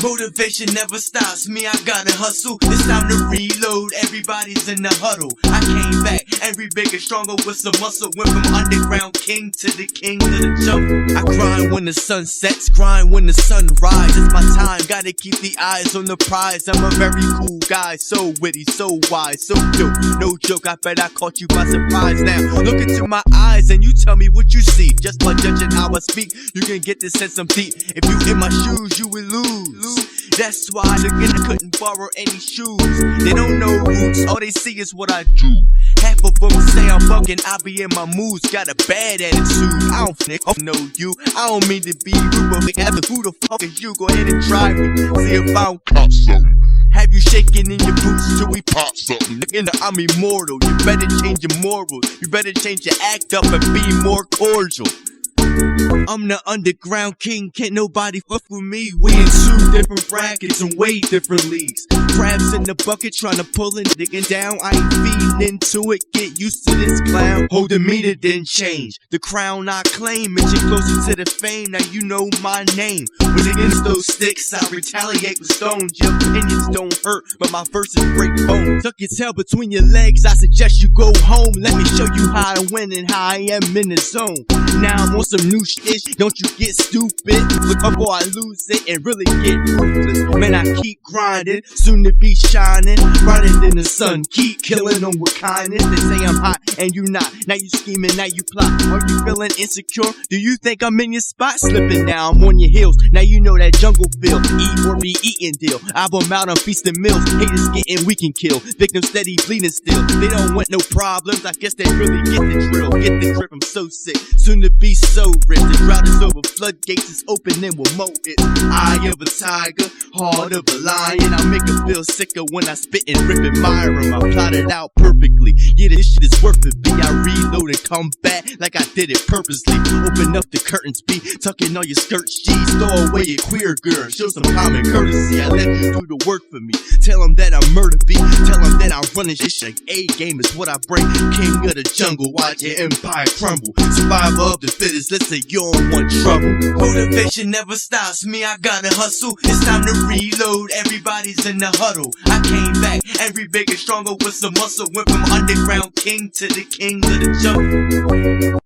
Motivation never stops me, I gotta hustle. It's time to reload, everybody's in the huddle. I came back, every bigger, stronger with some muscle. Went from underground king to the king of the jungle. I grind when the sun sets, grind when the sun rises. It's my time, gotta keep the eyes on the prize. I'm a very cool guy, so witty, so wise, so dope. No joke, I bet I caught you by surprise. Now look into my eyes and you tell me what you see. Just by judging how I speak, you can get the sense I'm deep. If you in my shoes, you would lose. That's why the nigga couldn't borrow any shoes. They don't know roots, all they see is what I do. Half of them say I'm bugging, I be in my moods. Got a bad attitude, I don't know you. I don't mean to be rude, but who the fuck is you? Go ahead and try me, see if I don't pop something. Have you shaking in your boots till we pop something? Nigga, I'm immortal, you better change your morals. You better change your act up and be more cordial. I'm the underground king, can't nobody fuck with me. We in 2 different brackets and way different leagues. Crabs in the bucket trying to pull and digging down. I ain't feeding into it, get used to this clown. Holding me that didn't change, the crown I claim. Inching closer to the fame, now you know my name. When against those sticks, I retaliate with stones. Your opinions don't hurt, but my verses break bones. Tuck your tail between your legs, I suggest you go home. Let me show you how I win and how I am in the zone. Now I'm on some new shit, don't you get stupid. Look before I lose it and really get ruthless. Man, I keep grinding, soon to be shining, brighter than the sun. Keep killing them with kindness. They say I'm hot and you not. Now you scheming, now you plot. Are you feeling insecure? Do you think I'm in your spot? Slipping now, I'm on your heels. Now you know that jungle feel. Eat or be eaten deal. Album out on Feast and Mills. Haters getting weak and kill. Victims steady bleeding still. They don't want no problems. I guess they really get the drill. Get the grip, I'm so sick. Soon to be so rich. The drought is over, floodgates is opening with more hits. Eye of a tiger, heart of a lion. I make her feel sicker when I spit and rip admire 'em. I plot it out perfectly. Yeah, this shit is worth it, B. I reload and come back like I did it purposely. Open up the curtains, B. Tucking all your skirts, G's. Throw away your queer girl. Show some common courtesy. I let you do the work for me. Tell them that I'm murder, B. Tell them that I'm running shit. Like A-game is what I bring. King of the jungle, watch your empire crumble. Survivor of the fittest, let's say you don't want trouble. Motivation never stops me, I gotta hustle. It's time to reload, everybody's in the huddle. I came back, every bigger, stronger with some muscle. Went from underground king to the king of the jungle.